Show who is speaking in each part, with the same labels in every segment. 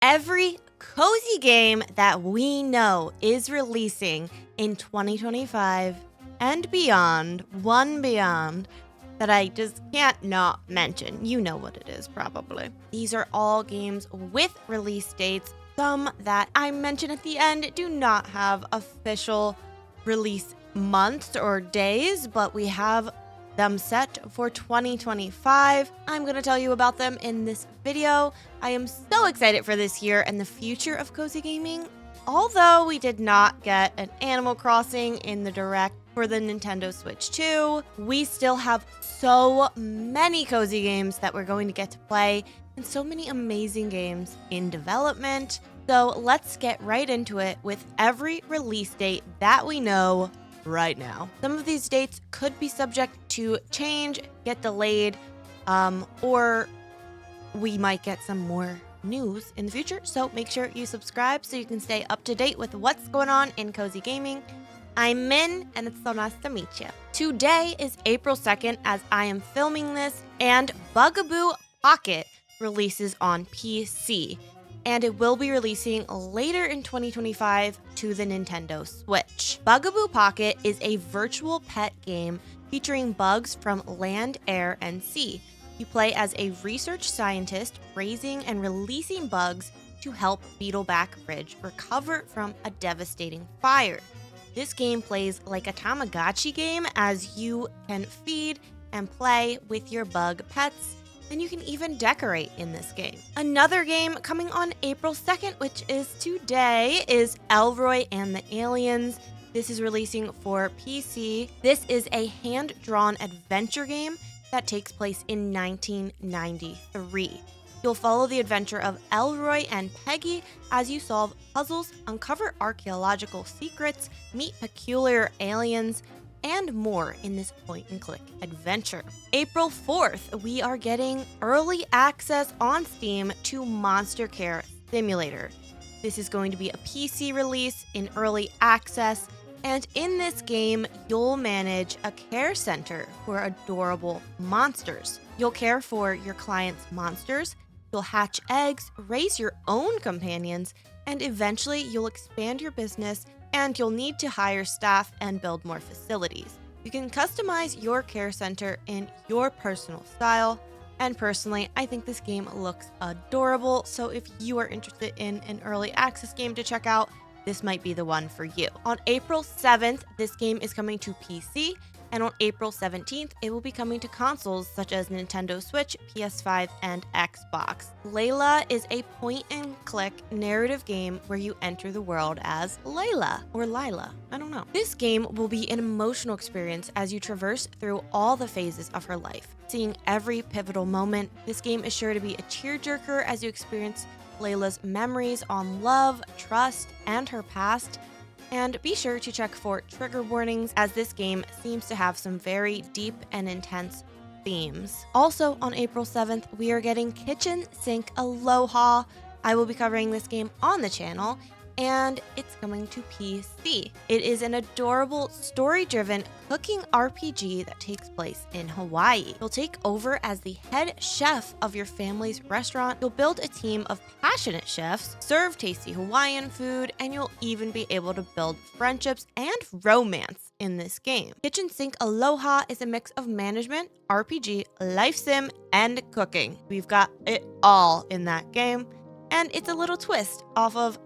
Speaker 1: Every cozy game that we know is releasing in 2025 and beyond, one beyond, that I just can't not mention. You know what it is, probably. These are all games with release dates. Some that I mention at the end do not have official release months or days, but we have them set for 2025. I'm going to tell you about them in this video. I am so excited for this year and the future of cozy gaming. Although we did not get an Animal Crossing in the Direct for the Nintendo Switch 2, we still have so many cozy games that we're going to get to play and so many amazing games in development. So let's get right into it with every release date that we know right now. Some of these dates could be subject to change, get delayed, or we might get some more news in the future. So make sure you subscribe so you can stay up to date with what's going on in cozy gaming. I'm Min, and it's so nice to meet you. Today is April 2nd as I am filming this, and Bugaboo Pocket releases on PC, and it will be releasing later in 2025 to the Nintendo Switch. Bugaboo Pocket is a virtual pet game featuring bugs from land, air, and sea. You play as a research scientist raising and releasing bugs to help Beetleback Ridge recover from a devastating fire. This game plays like a Tamagotchi game as you can feed and play with your bug pets, and you can even decorate in this game. Another game coming on April 2nd, which is today, is Elroy and the Aliens. This is releasing for PC. This is a hand-drawn adventure game that takes place in 1993. You'll follow the adventure of Elroy and Peggy as you solve puzzles, uncover archaeological secrets, meet peculiar aliens, and more in this point-and-click adventure. April 4th, we are getting early access on Steam to Monster Care Simulator. This is going to be a PC release in early access, and in this game, you'll manage a care center for adorable monsters. You'll care for your clients' monsters, you'll hatch eggs, raise your own companions, and eventually you'll expand your business and you'll need to hire staff and build more facilities. You can customize your care center in your personal style, and personally, I think this game looks adorable, so if you are interested in an early access game to check out, this might be the one for you. On April 7th, this game is coming to PC, and on April 17th, it will be coming to consoles such as Nintendo Switch, PS5, and Xbox. Leila is a point-and-click narrative game where you enter the world as Leila, or Lila, I don't know. This game will be an emotional experience as you traverse through all the phases of her life. Seeing every pivotal moment, this game is sure to be a tearjerker as you experience Leila's memories on love, trust, and her past. And be sure to check for trigger warnings as this game seems to have some very deep and intense themes. Also on April 7th, we are getting Kitchen Sink Aloha. I will be covering this game on the channel, and it's coming to PC. It is an adorable, story-driven cooking RPG that takes place in Hawaii. You'll take over as the head chef of your family's restaurant. You'll build a team of passionate chefs, serve tasty Hawaiian food, and you'll even be able to build friendships and romance in this game. Kitchen Sink Aloha is a mix of management, RPG, life sim, and cooking. We've got it all in that game, and it's a little twist off of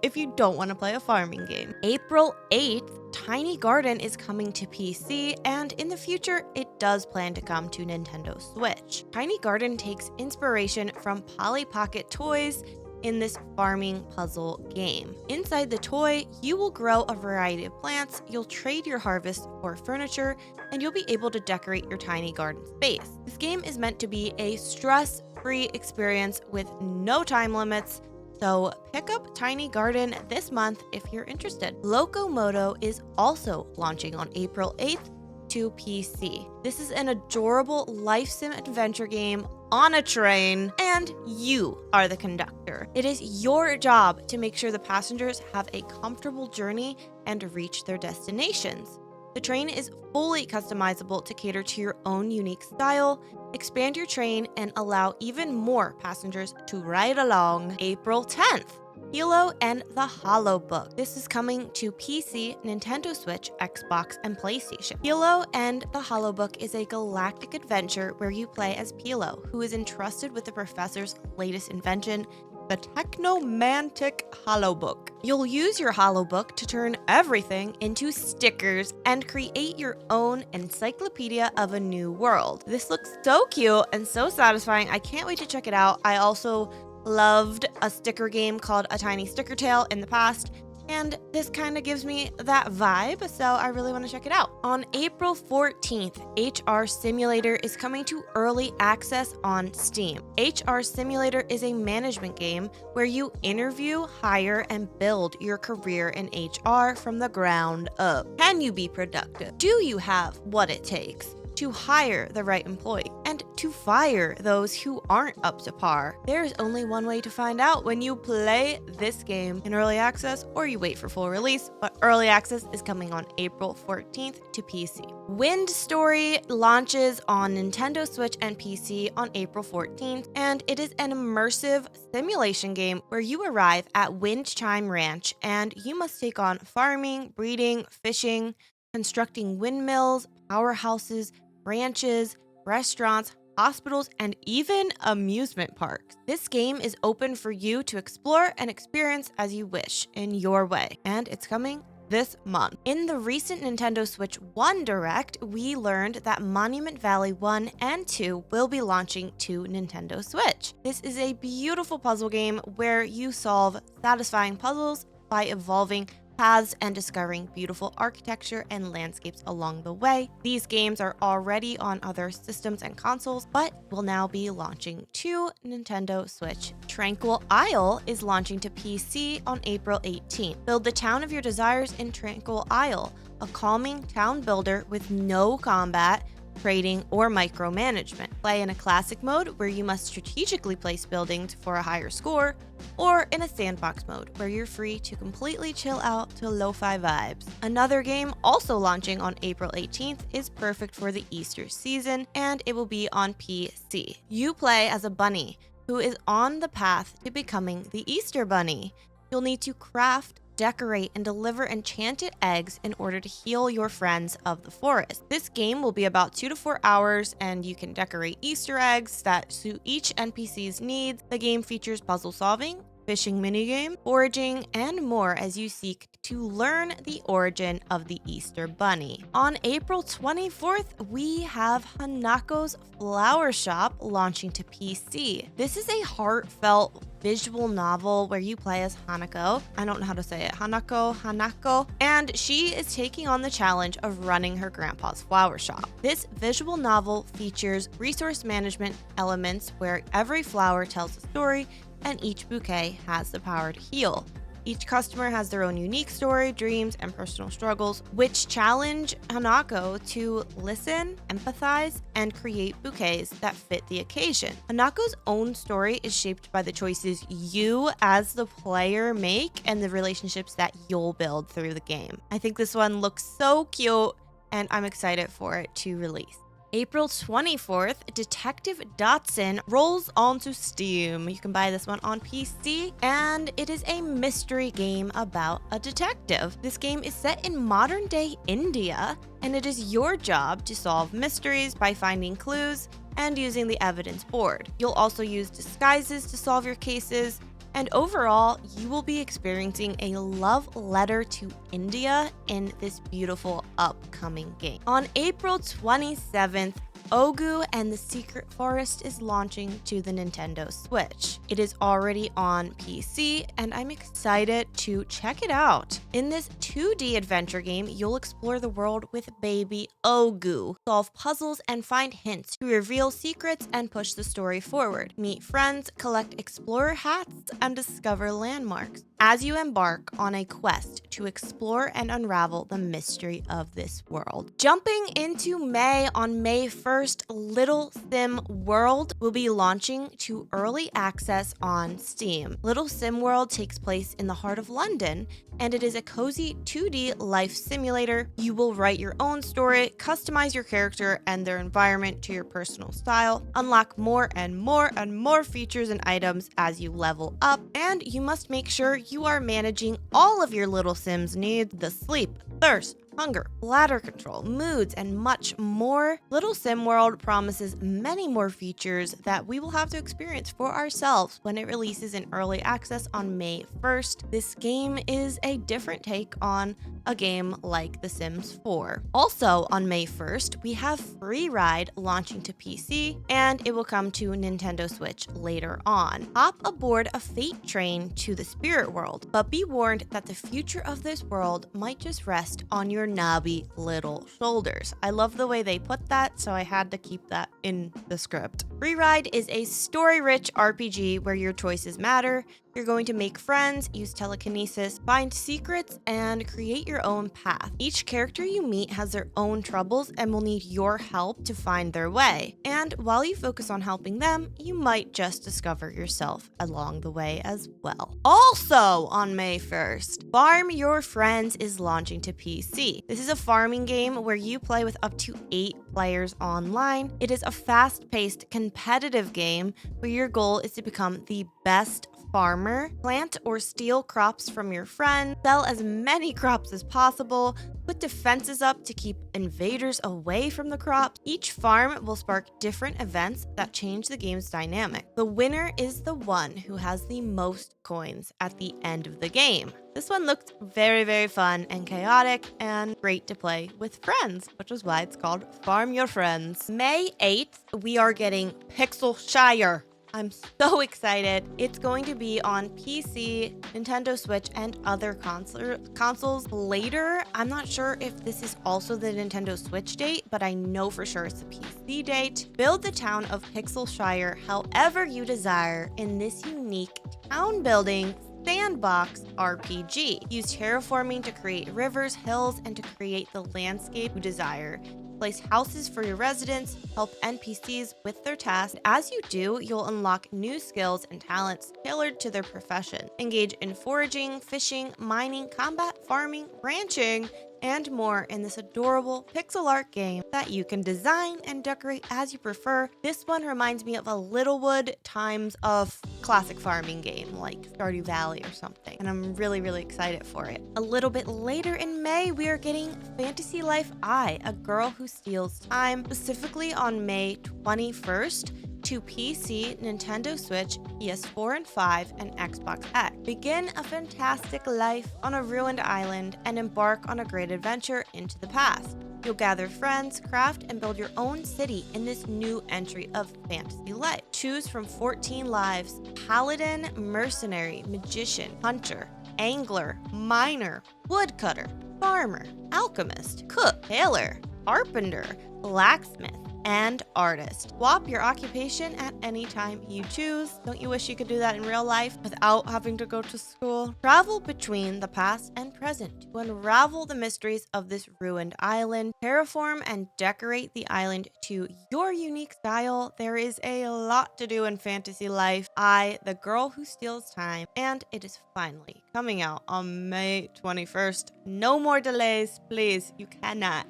Speaker 1: if you don't want to play a farming game. April 8th, Tiny Garden is coming to PC, and in the future, it does plan to come to Nintendo Switch. Tiny Garden takes inspiration from Polly Pocket toys in this farming puzzle game. Inside the toy, you will grow a variety of plants, you'll trade your harvest for furniture, and you'll be able to decorate your tiny garden space. This game is meant to be a stress-free experience with no time limits, so pick up Tiny Garden this month if you're interested. Locomoto is also launching on April 8th to PC. This is an adorable life sim adventure game on a train, and you are the conductor. It is your job to make sure the passengers have a comfortable journey and reach their destinations. The train is fully customizable to cater to your own unique style. Expand your train and allow even more passengers to ride along. April 10th. Pilo and the Holobook. This is coming to PC, Nintendo Switch, Xbox, and PlayStation. Pilo and the Holobook is a galactic adventure where you play as Pilo, who is entrusted with the professor's latest invention, the Technomantic Holobook. You'll use your Holobook to turn everything into stickers and create your own encyclopedia of a new world. This looks so cute and so satisfying. I can't wait to check it out. I also loved a sticker game called A Tiny Sticker Tale in the past, and this kind of gives me that vibe, so I really want to check it out. On April 14th, HR Simulator is coming to early access on Steam. HR Simulator is a management game where you interview, hire, and build your career in HR from the ground up. Can you be productive? Do you have what it takes to hire the right employee and to fire those who aren't up to par? There's only one way to find out when you play this game in early access or you wait for full release, but early access is coming on April 14th to PC. Wind Story launches on Nintendo Switch and PC on April 14th, and it is an immersive simulation game where you arrive at Wind Chime Ranch and you must take on farming, breeding, fishing, constructing windmills, powerhouses, ranches, restaurants, hospitals, and even amusement parks. This game is open for you to explore and experience as you wish in your way, and it's coming this month. In the recent Nintendo Switch 1 Direct, we learned that Monument Valley 1 and 2 will be launching to Nintendo Switch. This is a beautiful puzzle game where you solve satisfying puzzles by evolving paths and discovering beautiful architecture and landscapes along the way. These games are already on other systems and consoles, but will now be launching to Nintendo Switch. Tranquil Isle is launching to PC on April 18th. Build the town of your desires in Tranquil Isle, a calming town builder with no combat, trading, or micromanagement. Play in a classic mode where you must strategically place buildings for a higher score, or in a sandbox mode where you're free to completely chill out to lo-fi vibes. Another game also launching on April 18th is perfect for the Easter season, and it will be on PC. You play as a bunny who is on the path to becoming the Easter Bunny. You'll need to craft, decorate, and deliver enchanted eggs in order to heal your friends of the forest. This game will be about 2 to 4 hours, and you can decorate Easter eggs that suit each NPC's needs. The game features puzzle solving, fishing minigame, foraging, and more as you seek to learn the origin of the Easter Bunny. On April 24th, we have Hanako's Flower Shop launching to PC. This is a heartfelt visual novel where you play as Hanako. I don't know how to say it. Hanako. And she is taking on the challenge of running her grandpa's flower shop. This visual novel features resource management elements where every flower tells a story and each bouquet has the power to heal. Each customer has their own unique story, dreams, and personal struggles, which challenge Hanako to listen, empathize, and create bouquets that fit the occasion. Hanako's own story is shaped by the choices you as the player make and the relationships that you'll build through the game. I think this one looks so cute, and I'm excited for it to release. April 24th, Detective Dotson rolls onto Steam. You can buy this one on PC, and it is a mystery game about a detective. This game is set in modern-day India, and it is your job to solve mysteries by finding clues and using the evidence board. You'll also use disguises to solve your cases, and overall, you will be experiencing a love letter to India in this beautiful upcoming game. On April 27th, Ogu and the Secret Forest is launching to the Nintendo Switch. It is already on PC, and I'm excited to check it out. In this 2D adventure game, you'll explore the world with baby Ogu, solve puzzles, and find hints to reveal secrets and push the story forward. Meet friends, collect explorer hats, and discover landmarks as you embark on a quest to explore and unravel the mystery of this world. Jumping into May, on May 1st, 1st, Little Sim World will be launching to early access on Steam. Little Sim World takes place in the heart of London, and it is a cozy 2D life simulator. You will write your own story, customize your character and their environment to your personal style, unlock more and more and more features and items as you level up, and you must make sure you are managing all of your little Sims needs: the sleep, thirst, hunger, bladder control, moods, and much more. Little Sim World promises many more features that we will have to experience for ourselves when it releases in early access on May 1st. This game is a different take on a game like The Sims 4. Also on May 1st, we have FREERIDE launching to PC, and it will come to Nintendo Switch later on. Hop aboard a fate train to the spirit world, but be warned that the future of this world might just rest on your knobby little shoulders. I love the way they put that, so I had to keep that in the script. FREERIDE is a story-rich RPG where your choices matter. You're going to make friends, use telekinesis, find secrets, and create your own path. Each character you meet has their own troubles and will need your help to find their way. And while you focus on helping them, you might just discover yourself along the way as well. Also on May 1st, Farm Your Friends is launching to PC. This is a farming game where you play with up to 8 players online. It is a fast-paced, competitive game where your goal is to become the best farmer, plant or steal crops from your friend, sell as many crops as possible, put defenses up to keep invaders away from the crops. Each farm will spark different events that change the game's dynamic. The winner is the one who has the most coins at the end of the game. This one looked very, very fun and chaotic and great to play with friends, which is why it's called Farm Your Friends. May 8th, we are getting Pixelshire. I'm so excited. It's going to be on PC, Nintendo Switch, and other consoles later. I'm not sure if this is also the Nintendo Switch date, but I know for sure it's a PC date. Build the town of Pixelshire however you desire in this unique town building sandbox RPG. Use terraforming to create rivers, hills, and to create the landscape you desire. Place houses for your residents, help NPCs with their tasks. As you do, you'll unlock new skills and talents tailored to their profession. Engage in foraging, fishing, mining, combat, farming, ranching, and more in this adorable pixel art game that you can design and decorate as you prefer. This one reminds me of a Littlewood times of classic farming game like Stardew Valley or something, and I'm really, really excited for it. A little bit later in May, we are getting Fantasy Life I, A Girl Who Steals Time, specifically on May 21st. To PC, Nintendo Switch, PS4 and 5, and Xbox X. Begin a fantastic life on a ruined island and embark on a great adventure into the past. You'll gather friends, craft, and build your own city in this new entry of Fantasy Life. Choose from 14 lives: Paladin, Mercenary, Magician, Hunter, Angler, Miner, Woodcutter, Farmer, Alchemist, Cook, Tailor, Carpenter, Blacksmith, and Artist. Swap your occupation at any time you choose. Don't you wish you could do that in real life without having to go to school? Travel between the past and present to unravel the mysteries of this ruined island. Terraform and decorate the island to your unique style. There is a lot to do in Fantasy Life I, The Girl Who Steals Time, and it is finally coming out on May 21st. No more delays, please. You cannot.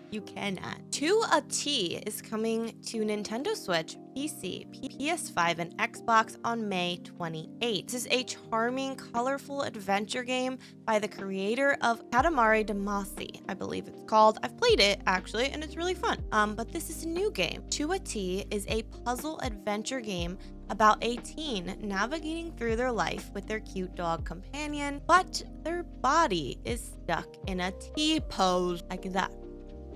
Speaker 1: To a T is coming to Nintendo Switch, PC, PS5, and Xbox on May 28th. This is a charming, colorful adventure game by the creator of Katamari Damacy, I believe it's called. I've played it, actually, and it's really fun. But this is a new game. To a T is a puzzle adventure game about a teen navigating through their life with their cute dog companion, but their body is stuck in a T pose like that.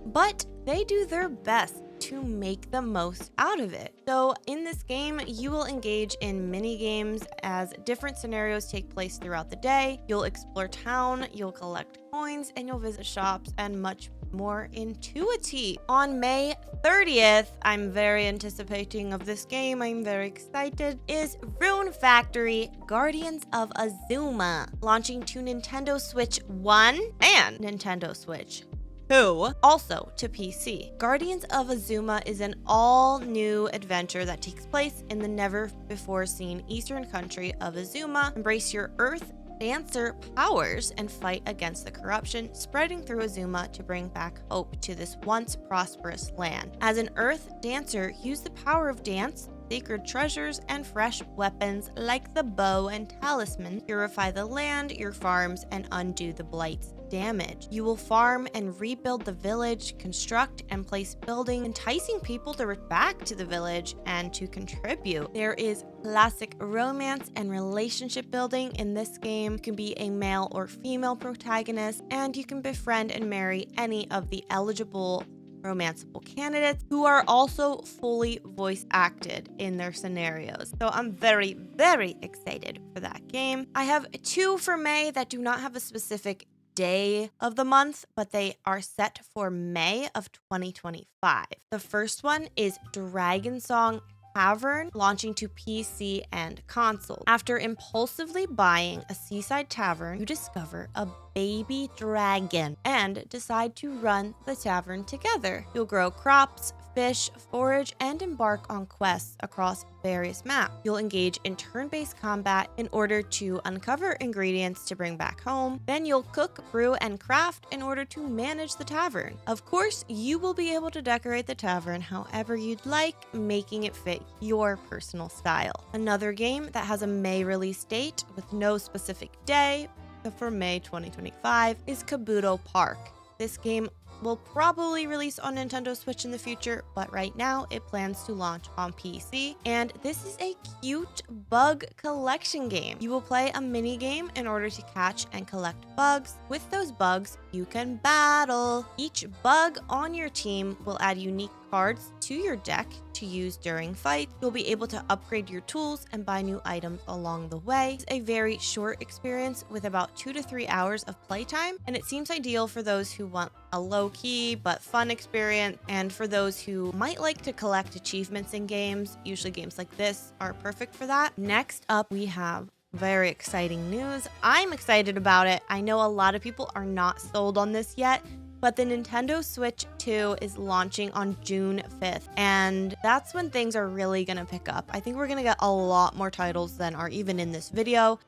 Speaker 1: But they do their best to make the most out of it. So in this game, you will engage in mini games as different scenarios take place throughout the day. You'll explore town, you'll collect coins, and you'll visit shops and much more in To a T. On May 30th, I'm very anticipating of this game. I'm very excited. Is Rune Factory Guardians of Azuma, launching to Nintendo Switch 1 and Nintendo Switch 2, also to PC. Guardians of Azuma is an all-new adventure that takes place in the never-before-seen eastern country of Azuma. Embrace your Earth Dancer powers and fight against the corruption spreading through Azuma to bring back hope to this once prosperous land. As an Earth Dancer, use the power of dance, sacred treasures, and fresh weapons like the bow and talisman. Purify the land, your farms, and undo the blight's damage. You will farm and rebuild the village, construct and place buildings, enticing people to return back to the village and to contribute. There is classic romance and relationship building in this game. You can be a male or female protagonist, and you can befriend and marry any of the eligible romanceable candidates who are also fully voice acted in their scenarios. So I'm very, very excited for that game. I have 2 for May that do not have a specific day of the month, but they are set for May of 2025. The first one is Dragon Song Tavern, launching to PC and console. After impulsively buying a seaside tavern, you discover a baby dragon and decide to run the tavern together. You'll grow crops, fish, forage, and embark on quests across various maps. You'll engage in turn-based combat in order to uncover ingredients to bring back home. Then you'll cook, brew, and craft in order to manage the tavern. Of course, you will be able to decorate the tavern however you'd like, making it fit your personal style. Another game that has a May release date with no specific day for May 2025 is Kabuto Park. This game will probably release on Nintendo Switch in the future, but right now it plans to launch on PC. And this is a cute bug collection game. You will play a mini game in order to catch and collect bugs. With those bugs, you can battle. Each bug on your team will add unique cards to your deck to use during fights. You'll be able to upgrade your tools and buy new items along the way. It's a very short experience with about 2 to 3 hours of playtime, and it seems ideal for those who want a low-key but fun experience, and for those who might like to collect achievements in games. Usually games like this are perfect for that. Next up, we have very exciting news. I'm excited about it. I know a lot of people are not sold on this yet, but the Nintendo Switch 2 is launching on June 5th, and that's when things are really gonna pick up. I think we're gonna get a lot more titles than are even in this video.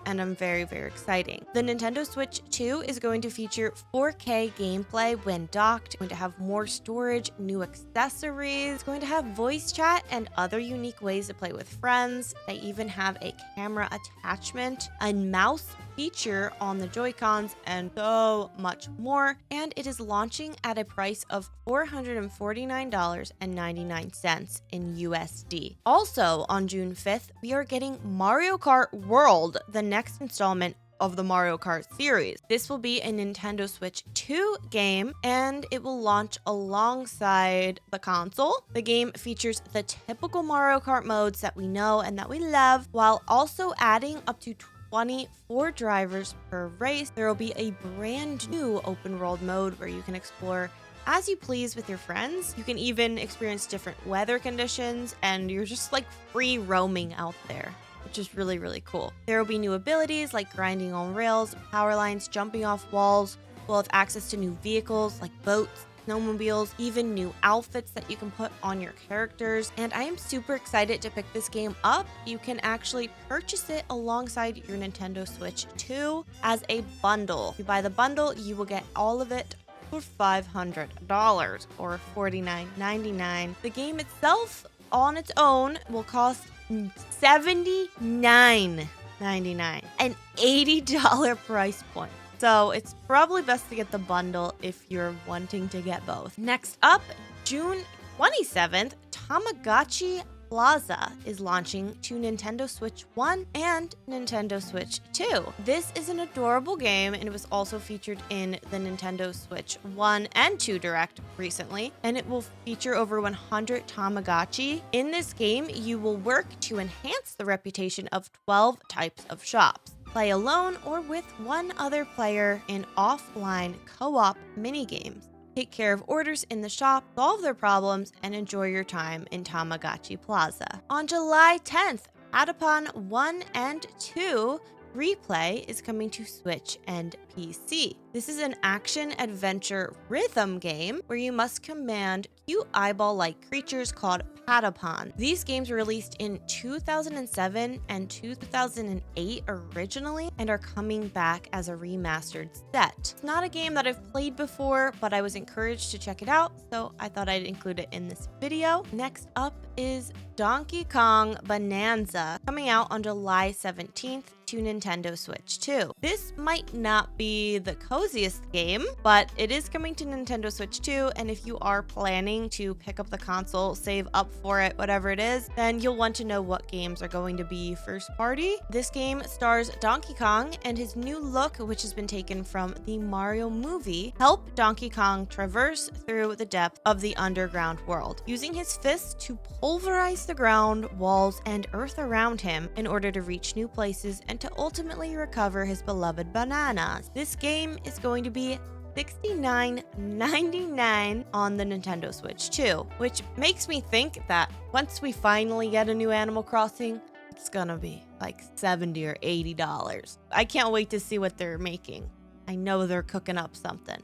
Speaker 1: And I'm very, very exciting. The Nintendo Switch 2 is going to feature 4K gameplay when docked, going to have more storage, new accessories, it's going to have voice chat and other unique ways to play with friends. They even have a camera attachment, a mouse feature on the Joy-Cons, and so much more. And it is launching at a price of $449.99 in USD. Also on June 5th, we are getting Mario Kart World, the next installment of the Mario Kart series. This will be a Nintendo Switch 2 game, and it will launch alongside the console. The game features the typical Mario Kart modes that we know and that we love, while also adding up to 24 drivers per race. There will be a brand new open world mode where you can explore as you please with your friends. You can even experience different weather conditions, and you're just like free roaming out there, which is really, really cool. There will be new abilities like grinding on rails, power lines, jumping off walls. We'll have access to new vehicles like boats, snowmobiles, even new outfits that you can put on your characters. And I am super excited to pick this game up. You can actually purchase it alongside your Nintendo Switch 2 as a bundle. If you buy the bundle, you will get all of it for $500 or $49.99. The game itself on its own will cost $79.99, an $80 price point. So it's probably best to get the bundle if you're wanting to get both. Next up, June 27th, Tamagotchi Plaza is launching to Nintendo Switch 1 and Nintendo Switch 2. This is an adorable game, and it was also featured in the Nintendo Switch 1 and 2 Direct recently, and it will feature over 100 Tamagotchi. In this game, you will work to enhance the reputation of 12 types of shops. Play alone or with one other player in offline co-op minigames. Take care of orders in the shop, solve their problems, and enjoy your time in Tamagotchi Plaza. On July 10th, Patapon 1 and 2 Replay is coming to Switch and PC. This is an action-adventure rhythm game where you must command cute eyeball-like creatures called Patapon. These games were released in 2007 and 2008 originally and are coming back as a remastered set. It's not a game that I've played before, but I was encouraged to check it out, so I thought I'd include it in this video. Next up is Donkey Kong Bonanza, coming out on July 17th to Nintendo Switch 2. This might not be the coziest game, but it is coming to Nintendo Switch 2, and if you are planning to pick up the console, save up for it, whatever it is, then you'll want to know what games are going to be first party. This game stars Donkey Kong, and his new look, which has been taken from the Mario movie, help Donkey Kong traverse through the depth of the underground world, using his fists to pulverize the ground, walls, and earth around him in order to reach new places and to ultimately recover his beloved bananas. This game is going to be $69.99 on the Nintendo Switch 2, which makes me think that once we finally get a new Animal Crossing, it's gonna be like $70 or $80. I can't wait to see what they're making. I know they're cooking up something.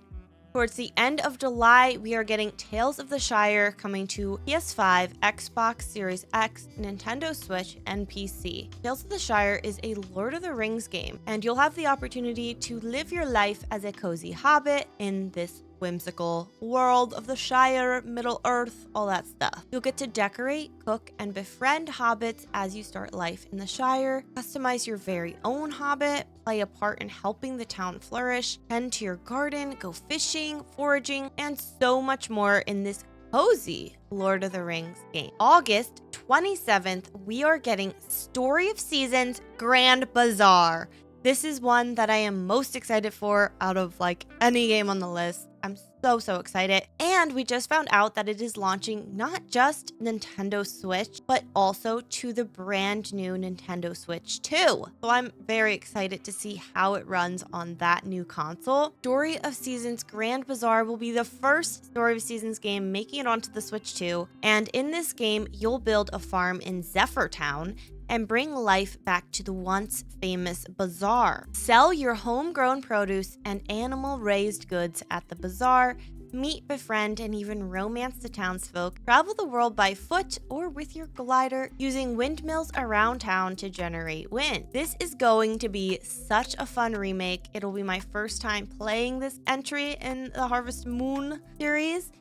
Speaker 1: Towards the end of July, we are getting Tales of the Shire coming to PS5, Xbox Series X, Nintendo Switch, and PC. Tales of the Shire is a Lord of the Rings game, and you'll have the opportunity to live your life as a cozy hobbit in this whimsical world of the Shire, Middle-earth, all that stuff. You'll get to decorate, cook, and befriend hobbits as you start life in the Shire, customize your very own hobbit, play a part in helping the town flourish, tend to your garden, go fishing, foraging, and so much more in this cozy Lord of the Rings game. August 27th, we are getting Story of Seasons Grand Bazaar. This is one that I am most excited for out of like any game on the list. I'm so excited. And we just found out that it is launching not just Nintendo Switch, but also to the brand new Nintendo Switch 2. So I'm very excited to see how it runs on that new console. Story of Seasons Grand Bazaar will be the first Story of Seasons game making it onto the Switch 2. And in this game, you'll build a farm in Zephyr Town and bring life back to the once famous bazaar. Sell your homegrown produce and animal-raised goods at the bazaar, meet, befriend, and even romance the townsfolk, travel the world by foot or with your glider, using windmills around town to generate wind. This is going to be such a fun remake. It'll be my first time playing this entry in the Harvest Moon series,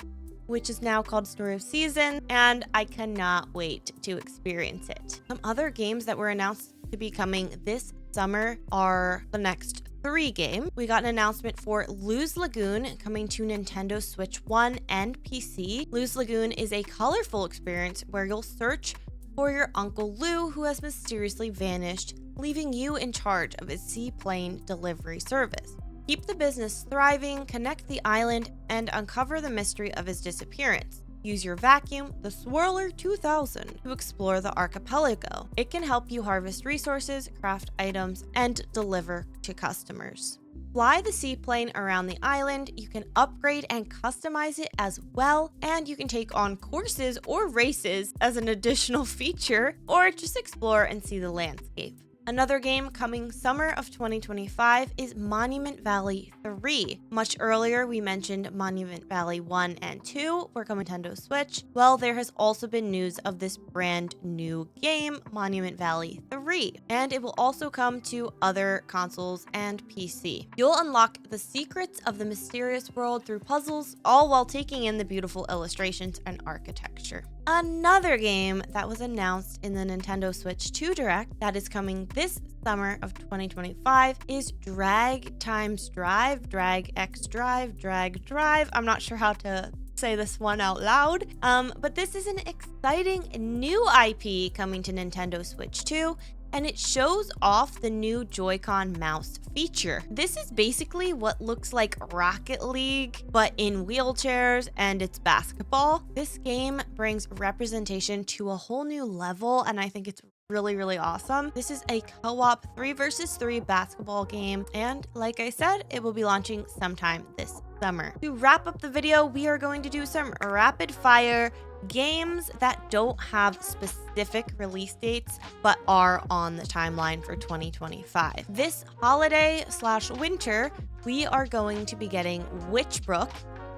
Speaker 1: which is now called Story of Season, and I cannot wait to experience it. Some other games that were announced to be coming this summer are the next 3 games. We got an announcement for Luz Lagoon coming to Nintendo Switch 1 and PC. Luz Lagoon is a colorful experience where you'll search for your Uncle Lou, who has mysteriously vanished, leaving you in charge of his seaplane delivery service. Keep the business thriving, connect the island, and uncover the mystery of his disappearance. Use your vacuum, the Swirler 2000, to explore the archipelago. It can help you harvest resources, craft items, and deliver to customers. Fly the seaplane around the island, you can upgrade and customize it as well, and you can take on courses or races as an additional feature, or just explore and see the landscape. Another game coming summer of 2025 is Monument Valley 3. Much earlier, we mentioned Monument Valley 1 and 2 were coming to Nintendo Switch. Well, there has also been news of this brand new game, Monument Valley 3, and it will also come to other consoles and PC. You'll unlock the secrets of the mysterious world through puzzles, all while taking in the beautiful illustrations and architecture. Another game that was announced in the Nintendo Switch 2 Direct that is coming this summer of 2025 is Drag Times Drive, Drag X Drive, Drag Drive. I'm not sure how to say this one out loud, but this is an exciting new IP coming to Nintendo Switch 2, and it shows off the new Joy-Con mouse feature. This is basically what looks like Rocket League, but in wheelchairs, and it's basketball. This game brings representation to a whole new level, and I think it's really awesome. This is a co-op 3 versus 3 basketball game, and like I said, it will be launching sometime this summer. To wrap up the video, we are going to do some rapid fire games that don't have specific release dates but are on the timeline for 2025. This holiday/winter, we are going to be getting Witchbrook,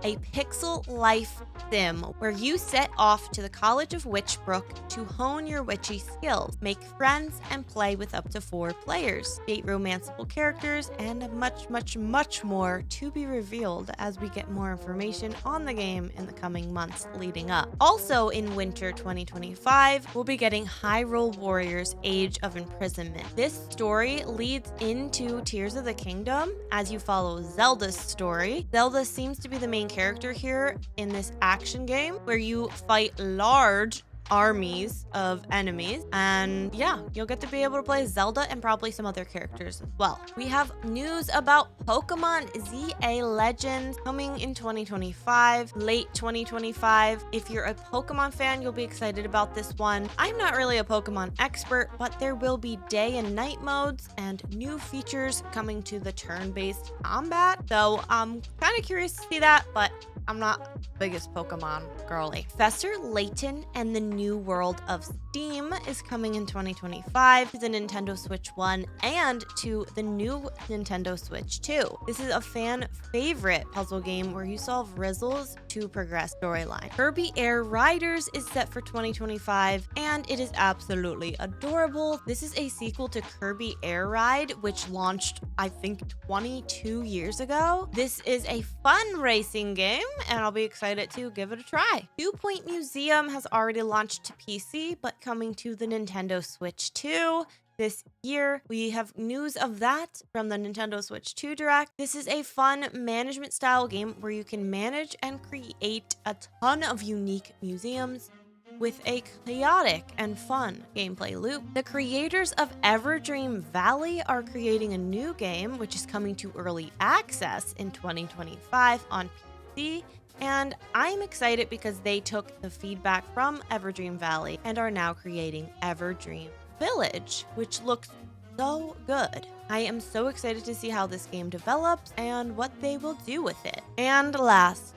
Speaker 1: a pixel life sim where you set off to the College of Witchbrook to hone your witchy skills, make friends, and play with up to 4 players, date romanceable characters, and much more to be revealed as we get more information on the game in the coming months leading up. Also in winter 2025, we'll be getting Hyrule Warriors Age of Imprisonment. This story leads into Tears of the Kingdom as you follow Zelda's story. Zelda seems to be the main character here in this action game where you fight large armies of enemies, and yeah, you'll get to be able to play Zelda and probably some other characters as well. We have news about Pokemon ZA Legends coming in 2025, late 2025. If you're a Pokemon fan, you'll be excited about this one. I'm not really a Pokemon expert, but there will be day and night modes and new features coming to the turn-based combat, so I'm kind of curious to see that, but I'm not the biggest Pokemon girly. Professor Layton and the New World of Steam is coming in 2025 to the Nintendo Switch 1 and to the new Nintendo Switch 2. This is a fan favorite puzzle game where you solve riddles to progress storyline. Kirby Air Riders is set for 2025 and it is absolutely adorable. This is a sequel to Kirby Air Ride, which launched, I think, 22 years ago. This is a fun racing game and I'll be excited to give it a try. 2 Point Museum has already launched to PC, but coming to the Nintendo Switch 2 this year. We have news of that from the Nintendo Switch 2 Direct. This is a fun management style game where you can manage and create a ton of unique museums with a chaotic and fun gameplay loop. The creators of Everdream Valley are creating a new game, which is coming to early access in 2025 on PC. And I'm excited because they took the feedback from Everdream Valley and are now creating Everdream Village, which looks so good. I am so excited to see how this game develops and what they will do with it. And last,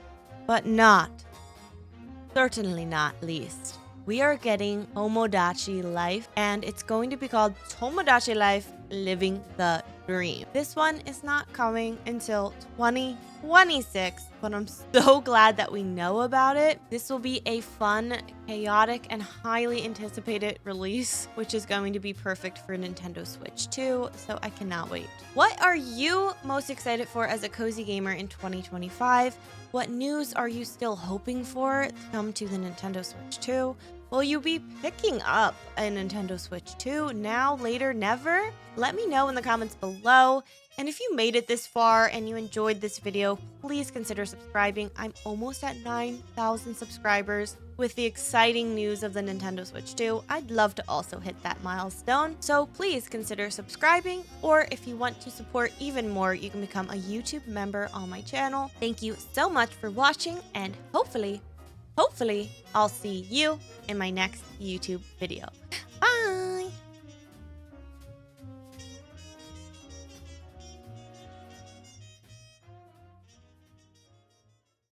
Speaker 1: but certainly not least, we are getting Tomodachi Life, and it's going to be called Tomodachi Life Living the Dream. This one is not coming until 2026, but I'm so glad that we know about it. This will be a fun, chaotic, and highly anticipated release, which is going to be perfect for Nintendo Switch 2, so I cannot wait. What are you most excited for as a cozy gamer in 2025? What news are you still hoping for to come to the Nintendo Switch 2? Will you be picking up a Nintendo Switch 2 now, later, never? Let me know in the comments below. And if you made it this far and you enjoyed this video, please consider subscribing. I'm almost at 9,000 subscribers. With the exciting news of the Nintendo Switch 2, I'd love to also hit that milestone. So please consider subscribing, or if you want to support even more, you can become a YouTube member on my channel. Thank you so much for watching, and hopefully, I'll see you in my next YouTube video.